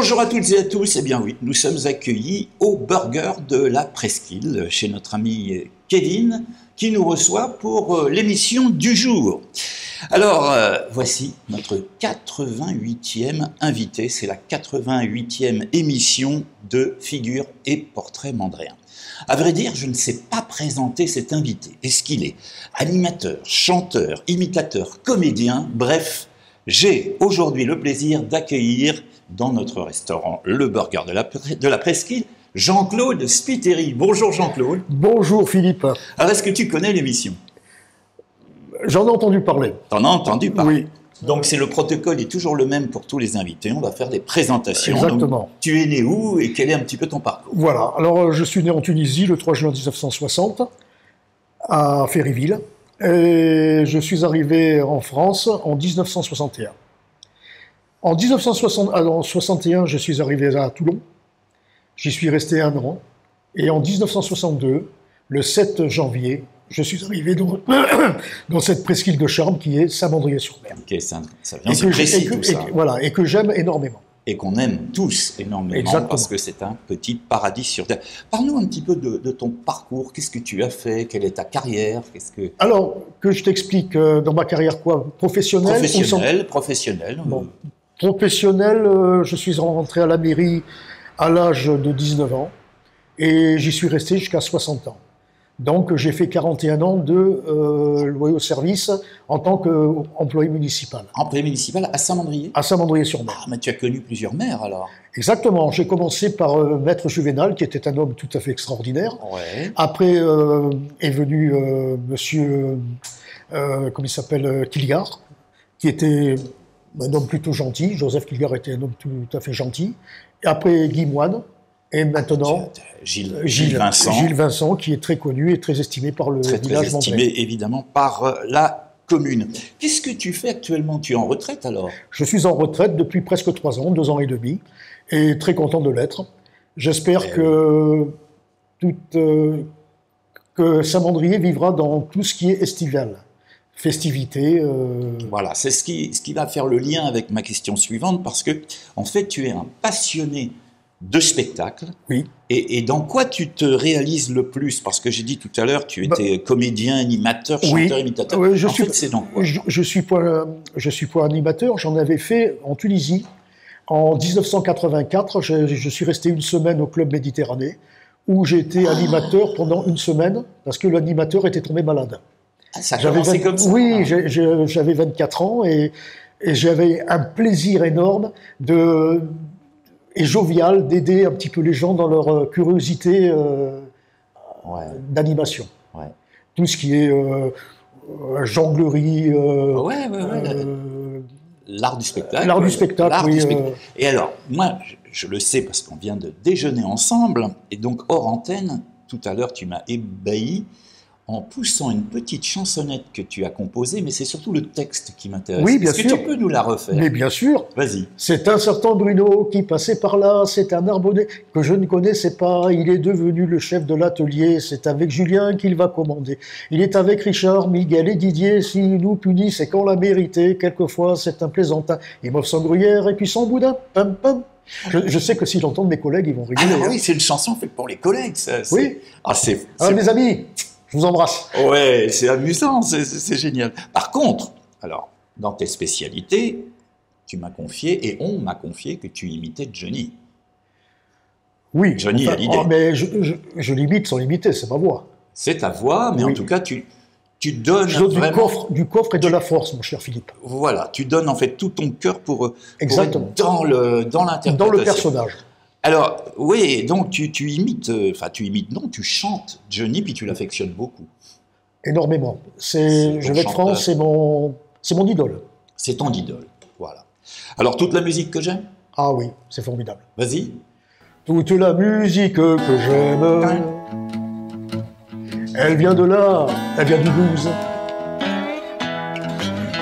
Bonjour à toutes et à tous, eh bien oui, nous sommes accueillis au Burger de la Presqu'île, chez notre ami Kevin, qui nous reçoit pour l'émission du jour. Alors, voici notre 88e invité, c'est la 88e émission de Figures et Portraits Mandréens. À vrai dire, je ne sais pas présenter cet invité. Est-ce qu'il est animateur, chanteur, imitateur, comédien? Bref, j'ai aujourd'hui le plaisir d'accueillir dans notre restaurant Le Burger de la Presqu'île, Jean-Claude Spiteri. Bonjour Jean-Claude. Bonjour Philippe. Alors, est-ce que tu connais l'émission? J'en ai entendu parler. T'en as entendu parler? Oui. Donc, le protocole est toujours le même pour tous les invités. On va faire des présentations. Exactement. Donc, tu es né où et quel est un petit peu ton parcours? Voilà. Alors, je suis né en Tunisie le 3 juin 1960, à Féryville. Et je suis arrivé en France en 1961. En 1961, je suis arrivé à Toulon. J'y suis resté 1 an. Et en 1962, le 7 janvier, je suis arrivé dans cette presqu'île de charme qui est Saint-Mandrier-sur-Mer. Ok, ça vient, c'est précis tout ça. Voilà, et que j'aime énormément. Et qu'on aime tous énormément. Exactement. Parce que c'est un petit paradis sur Terre. Parle-nous un petit peu de ton parcours. Qu'est-ce que tu as fait? Quelle est ta carrière? Alors, que je t'explique, dans ma carrière quoi? Professionnelle? Professionnelle. Bon. Professionnelle, je suis rentré à la mairie à l'âge de 19 ans et j'y suis resté jusqu'à 60 ans. Donc j'ai fait 41 ans de loyer au service en tant qu'employé municipal. Employé municipal à Saint-Mandrier? À Saint-Mandrier-sur-Mer. Ah, mais tu as connu plusieurs maires alors? Exactement. J'ai commencé par Maître Juvénal, qui était un homme tout à fait extraordinaire. Ouais. Après est venu monsieur, comment il s'appelle, Killiard, qui était un homme plutôt gentil. Joseph Killiard était un homme tout à fait gentil. Et après Guy Moine. Et maintenant, Gilles Vincent, qui est très connu et très estimé par le village mandrais. Très estimé, évidemment, par la commune. Qu'est-ce que tu fais actuellement? Tu es en retraite, alors? Je suis en retraite depuis presque 3 ans, 2 ans et demi, et très content de l'être. J'espère que Saint-Mandrier vivra dans tout ce qui est estival. Festivités. Voilà, c'est ce qui va faire le lien avec ma question suivante, parce que, en fait, tu es un passionné de spectacle. Oui. Et dans quoi tu te réalises le plus? Parce que j'ai dit tout à l'heure, tu étais comédien, animateur, chanteur, imitateur. Oui, c'est dans quoi? Je suis pas animateur, j'en avais fait en Tunisie. En 1984, je suis resté 1 semaine au Club Méditerranée, où j'ai été animateur pendant 1 semaine, parce que l'animateur était tombé malade. Ah, ça a commencé comme ça? Oui, j'avais 24 ans et j'avais un plaisir énorme et jovial d'aider un petit peu les gens dans leur curiosité d'animation. Ouais. Tout ce qui est jonglerie. L'art du spectacle. L'art du spectacle, oui. Et alors, moi, je le sais parce qu'on vient de déjeuner ensemble, et donc hors antenne, tout à l'heure, tu m'as ébahi en poussant une petite chansonnette que tu as composée, mais c'est surtout le texte qui m'intéresse. Oui, bien sûr. Est-ce que tu peux nous la refaire? Mais bien sûr. Vas-y. C'est un certain Bruno qui passait par là, c'est un arbonnet que je ne connaissais pas, il est devenu le chef de l'atelier, c'est avec Julien qu'il va commander. Il est avec Richard, Miguel et Didier, s'il nous punit, c'est qu'on l'a mérité, quelquefois c'est un plaisantin. Il m'offre son gruyère et puis son boudin, pam pam. Je sais que s'ils entendent mes collègues, ils vont rigoler. Ah oui, c'est une chanson faite pour les collègues, ça. Oui. Alors, mes amis, je vous embrasse. Ouais, c'est amusant, c'est génial. Par contre, alors, dans tes spécialités, tu m'as confié, et on m'a confié que tu imitais Johnny. Oui. Johnny Hallyday. Mais je l'imite sans l'imiter, c'est ma voix. C'est ta voix, mais oui. En tout cas, tu donnes vraiment... du coffre et de la force, mon cher Philippe. Voilà, tu donnes en fait tout ton cœur pour être dans l'interprétation. Dans le personnage. Alors, oui, donc tu imites, non, tu chantes Johnny, puis tu l'affectionnes beaucoup. Énormément. Je vais être franc, c'est mon idole. C'est ton idole, voilà. Alors, toute la musique que j'aime? Ah oui, c'est formidable. Vas-y. Toute la musique que j'aime, elle vient de là, elle vient du blues.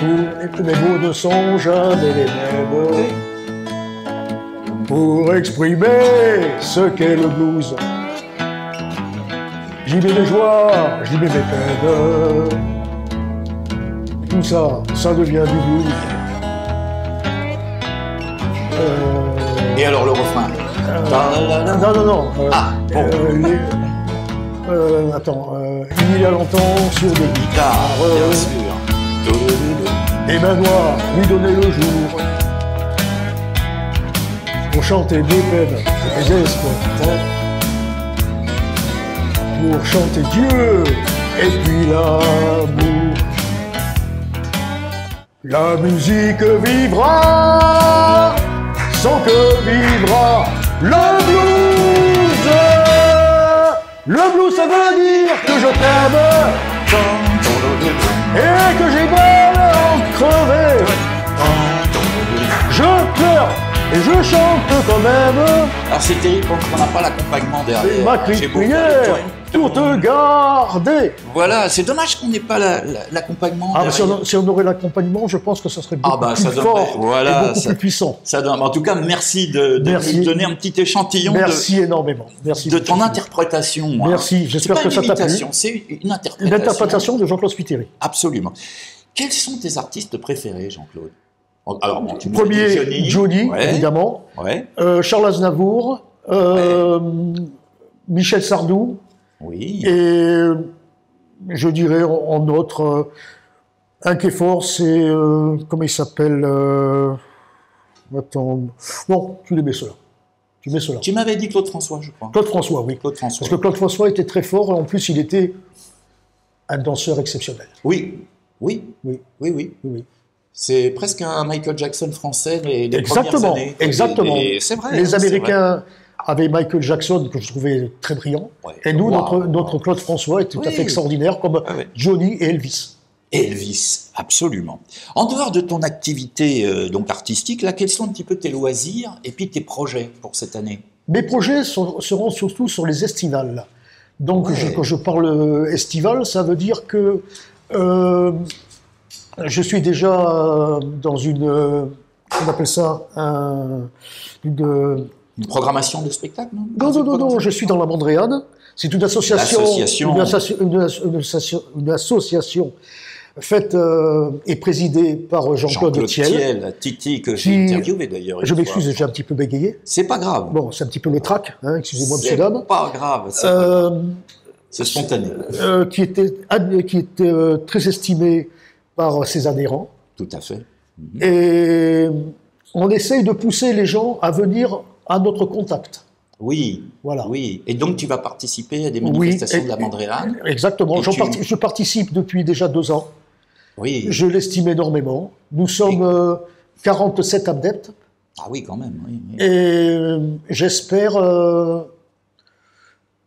Tous mes mots ne sont jamais les mêmes. Pour exprimer ce qu'est le blues, j'y mets mes joies, j'y mets mes peines. Tout ça, ça devient du blues. Et alors le refrain? Non. Ah, bon. Attends, il y a longtemps sur des Guitare, bien sûr. et main noire lui donnait le jour. Pour chanter des peines et des espoirs. Pour chanter Dieu et puis l'amour. La musique vivra sans que vivra le blues. Le blues, ça veut dire que je t'aime et que j'ai mal en crever. Je pleure et je chante quand même. Alors c'est terrible quand on n'a pas l'accompagnement derrière. Ma prière pour te garder. Voilà, c'est dommage qu'on n'ait pas l'accompagnement Ah, derrière. si on aurait l'accompagnement, je pense que ça serait beaucoup ça plus devrait, fort voilà, et beaucoup plus puissant. En tout cas, merci de Merci. nous donner un petit échantillon Merci énormément. Merci de ton interprétation. hein. Merci, j'espère C'est pas que ça une t'a plu. imitation, c'est une interprétation. Une interprétation de Jean-Claude Spiteri. Absolument. Quels sont tes artistes préférés, Jean-Claude? Alors, bon, tu nous as Premier, dit Johnny, Ouais. évidemment. Ouais. Charles Aznavour. Michel Sardou. Oui. Et je dirais en autre, un qui est fort, c'est, comment il s'appelle attends, non, tu les mets ceux-là. Tu mets ceux-là. Tu m'avais dit Claude François, je crois. Claude François, oui. Claude François. Parce que Claude François était très fort, et en plus, il était un danseur exceptionnel. Oui. Oui. Oui. Oui, oui. Oui. C'est presque un Michael Jackson français des Exactement, premières années. exactement. C'est vrai. Les hein, c'est Américains avaient Michael Jackson, que je trouvais très brillant, vrai. Ouais. et nous, Wow. notre Claude François est tout à Oui. fait extraordinaire, comme ouais. Johnny et Elvis. Elvis, absolument. En dehors de ton activité donc artistique, là, quels sont un petit peu tes loisirs et puis tes projets pour cette année? Mes projets seront surtout sur les estivales. Donc, Ouais. quand je parle estival, ça veut dire que je suis déjà dans on appelle ça Une programmation de spectacle, non? non, je suis dans la Mandréade. C'est une association, une association faite et présidée par Jean-Claude Thiel. Titi, que j'ai interviewé d'ailleurs. Je m'excuse, j'ai un petit peu bégayé. C'est pas grave. Bon, c'est un petit peu le trac, hein, excusez-moi, monsieur, dame. C'est pas grave. C'est pas grave. C'est spontané. Qui était très estimé par ses adhérents. Tout à fait. Et on essaye de pousser les gens à venir à notre contact. Oui, Voilà. oui. Et donc tu vas participer à des manifestations de la Mandréade. Exactement. Et Je participe depuis déjà 2 ans. Oui. Je l'estime énormément. Nous sommes 47 adeptes. Ah oui, quand même. Oui, oui. Et j'espère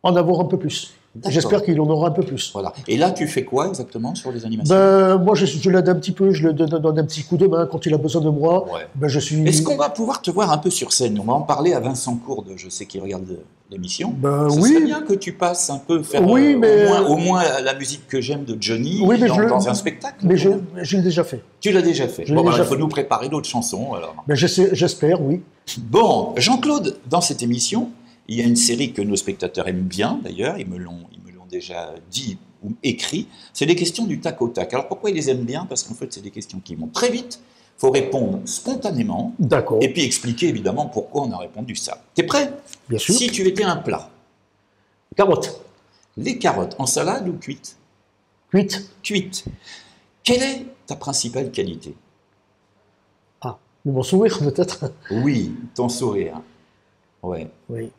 en avoir un peu plus. D'accord. J'espère qu'il en aura un peu plus. Voilà. Et là, tu fais quoi exactement sur les animations? Moi, je l'aide un petit peu, je lui donne un petit coup de main quand il a besoin de moi. Ouais. Je suis... Est-ce qu'on va pouvoir te voir un peu sur scène? On va en parler à Vincent Courde, je sais qu'il regarde l'émission. Ce oui. serait bien que tu passes un peu faire Oui, mais... au moins la musique que j'aime de Johnny Oui, mais dans un spectacle. Mais je l'ai déjà fait. Tu l'as déjà fait. Je l'ai déjà il faut fait. nous préparer d'autres chansons alors. Mais j'espère, oui. Bon, Jean-Claude, dans cette émission, il y a une série que nos spectateurs aiment bien d'ailleurs, ils me l'ont déjà dit ou écrit, c'est les questions du tac au tac. Alors pourquoi ils les aiment bien? Parce qu'en fait, c'est des questions qui vont très vite, il faut répondre spontanément, D'accord. et puis expliquer évidemment pourquoi on a répondu ça. T'es prêt? Bien sûr. Si tu étais un plat, Carotte. les carottes en salade ou cuites? Cuite. Cuites. Quelle est ta principale qualité? Ah, mon sourire peut-être. Oui, ton sourire. Ouais. Oui.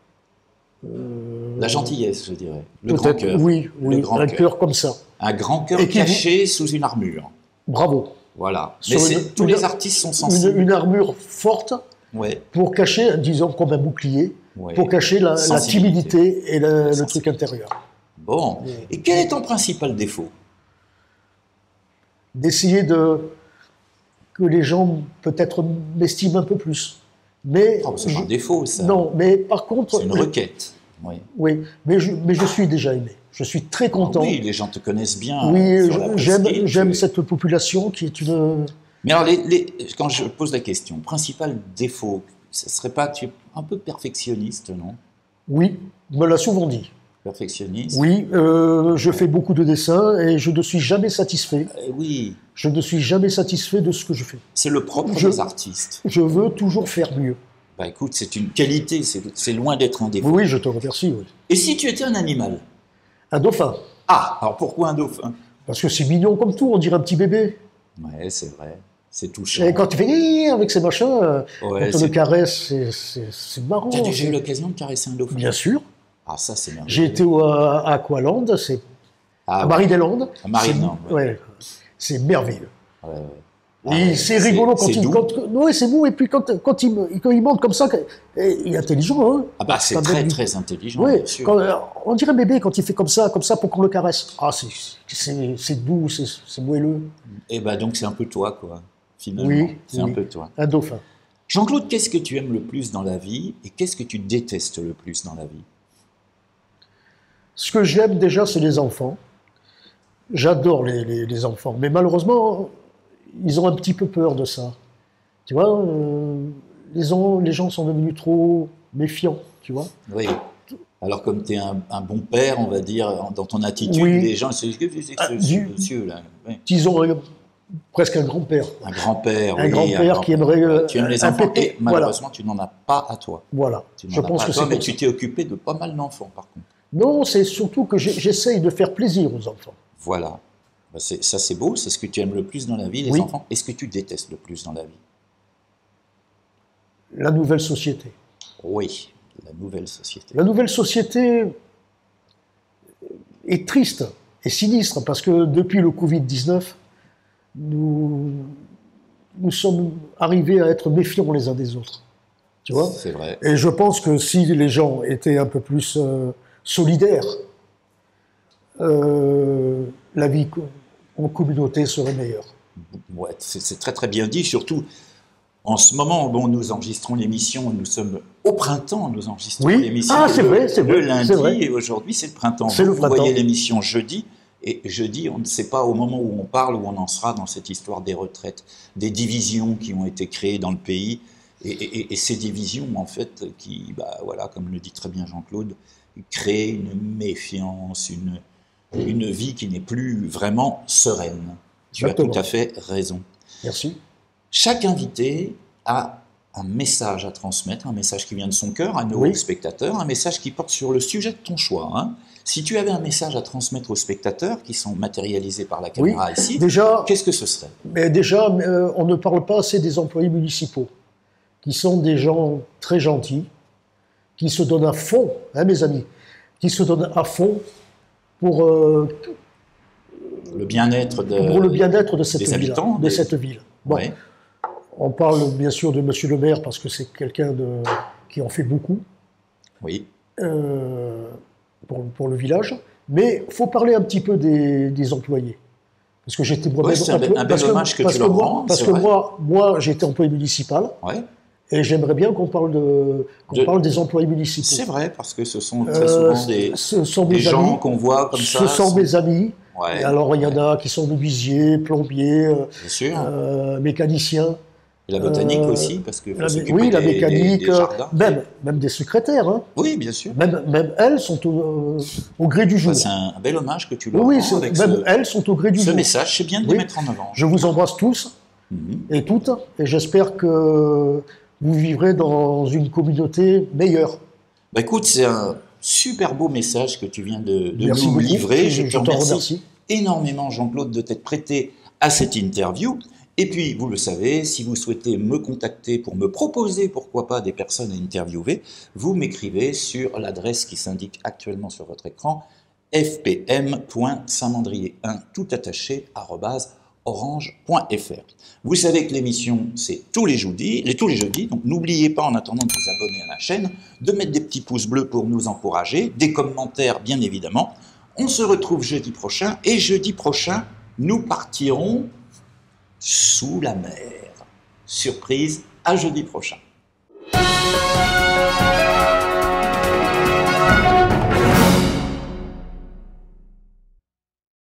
La gentillesse, je dirais. Le grand cœur. Oui, Le grand un cœur. cœur comme ça. Un grand cœur Et qui caché sous une armure. Bravo. Voilà. Sur Mais tous une- les artistes sont sensibles. Une armure forte Ouais, pour cacher, disons comme un bouclier, ouais. pour cacher la Sensibilité. timidité et le Sensibilité. truc intérieur. Bon. Et quel est ton principal défaut? D'essayer que les gens peut-être m'estiment un peu plus. Mais Oh, c'est pas un défaut, ça. non, mais par contre, C'est une requête. Oui. oui, mais je suis déjà aimé. Je suis très content. Oui, les gens te connaissent bien. Oui, sur la presqu'île, j'aime tu es- cette population qui est une. Mais alors, quand je pose la question, principal défaut, ce serait pas, tu es un peu perfectionniste, non? Oui, on me l'a souvent dit. Perfectionniste? Oui, je fais beaucoup de dessins et je ne suis jamais satisfait. Oui, Je ne suis jamais satisfait de ce que je fais. c'est le propre Je- des artistes. Je veux toujours faire mieux. Bah écoute, c'est une qualité, c'est loin d'être un défaut. Oui, je te remercie. Oui. Et si tu étais un animal? Un dauphin. Ah, alors pourquoi un dauphin? Parce que c'est mignon comme tout, on dirait un petit bébé. Ouais, c'est vrai, c'est touchant. Et quand il fait avec ses machins, Ouais, quand on le caresse, c'est marrant. T'as déjà eu l'occasion de caresser un dauphin? Bien sûr. Ah, ça c'est merveilleux. J'ai été à Aqualand, c'est Ah, à ouais. Marie-des-Landes. À Marie-des-Landes, C'est ouais, c'est merveilleux. Ouais, ouais. Et Ah ouais, c'est rigolo quand c'est il... doux. Oui, c'est doux. Et puis quand il monte comme ça, il est intelligent. Hein. Ah bah c'est Quand très même, très intelligent, oui, bien sûr. on dirait bébé quand il fait comme ça pour qu'on le caresse. Ah, c'est doux, c'est moelleux. Et bah donc c'est un peu toi, quoi, finalement. Oui, C'est un peu toi. un dauphin. Jean-Claude, qu'est-ce que tu aimes le plus dans la vie et qu'est-ce que tu détestes le plus dans la vie? Ce que j'aime déjà, c'est les enfants. J'adore les enfants. Mais malheureusement, ils ont un petit peu peur de ça. Tu vois, les gens sont devenus trop méfiants, tu vois. Oui. Alors comme tu es un bon père, on va dire, dans ton attitude, Oui. les gens se disent que c'est que ce monsieur là. Oui. Disons presque un grand-père. Un grand-père, Un oui. grand-père qui aimerait... Tu aimes les un enfants pépé, et malheureusement tu n'en as pas à toi. Voilà. Tu n'en Je as pense pas à que toi, c'est mais comme tu ça. t'es occupé de pas mal d'enfants par contre. Non, c'est surtout que j'essaye de faire plaisir aux enfants. Voilà. Bah, ça c'est beau, c'est ce que tu aimes le plus dans la vie, les Oui. enfants. Est-ce que tu détestes le plus dans la vie? La nouvelle société. Oui, la nouvelle société. La nouvelle société est triste et sinistre parce que depuis le Covid-19, nous sommes arrivés à être méfiants les uns des autres. Tu vois? C'est vrai. Et je pense que si les gens étaient un peu plus solidaires, la vie en communauté serait meilleure. Ouais, c'est très très bien dit, surtout en ce moment, bon, nous enregistrons l'émission, nous sommes au printemps, nous enregistrons Oui. l'émission Ah, c'est vrai, le lundi, c'est vrai. et aujourd'hui c'est le printemps. C'est le Vous printemps. voyez l'émission jeudi, et jeudi, on ne sait pas au moment où on parle, où on en sera dans cette histoire des retraites, des divisions qui ont été créées dans le pays, et ces divisions, en fait, qui, bah, voilà, comme le dit très bien Jean-Claude, créent une méfiance, une vie qui n'est plus vraiment sereine. Tu Exactement. as tout à fait raison. Merci. Chaque invité a un message à transmettre, un message qui vient de son cœur à nos Oui. spectateurs, un message qui porte sur le sujet de ton choix. Hein. Si tu avais un message à transmettre aux spectateurs qui sont matérialisés par la caméra ici, Déjà, qu'est-ce que ce serait? mais déjà, on ne parle pas assez des employés municipaux, qui sont des gens très gentils, qui se donnent à fond, hein, mes amis, qui se donnent à fond pour Le bien-être le bien-être de cette des ville. habitants, De cette ville. Bon, Ouais. on parle bien sûr de Monsieur le maire parce que c'est quelqu'un qui en fait beaucoup Oui, pour le village, mais il faut parler un petit peu des employés. Parce que j'étais moi-même Ouais, c'est un bel hommage que tu leur rends, parce c'est que vrai. moi j'étais employé municipal ouais. et j'aimerais bien qu'on parle des employés municipaux. C'est vrai, parce que ce sont très souvent ce sont des mes gens amis, qu'on voit comme ça. ce sont mes amis. Ouais, Et alors il y en a qui sont menuisiers, plombiers, bien sûr. mécaniciens. Et la botanique aussi, parce que faut s'occuper Oui, la des mécanique, jardins. même des secrétaires. Hein. Oui, bien sûr. Même elles sont au gré du jour. C'est un bel hommage que tu leur Oui, rends avec même elles sont au gré du ce jour. message. C'est bien de Oui. les mettre en avant. Je vous embrasse tous Mhm. et toutes, et j'espère que vous vivrez dans une communauté meilleure. Bah, écoute, c'est un super beau message que tu viens de Merci nous beaucoup. livrer. Je te t'en remercie énormément, Jean-Claude, de t'être prêté à cette interview. Et puis, vous le savez, si vous souhaitez me contacter pour me proposer, pourquoi pas, des personnes à interviewer, vous m'écrivez sur l'adresse qui s'indique actuellement sur votre écran, fpm.saintmandrier1, tout attaché, @orange.fr. Vous savez que l'émission, c'est tous les jeudis, donc n'oubliez pas, en attendant de vous abonner à la chaîne, de mettre des petits pouces bleus pour nous encourager, des commentaires, bien évidemment. On se retrouve jeudi prochain, et jeudi prochain, nous partirons sous la mer. Surprise, à jeudi prochain.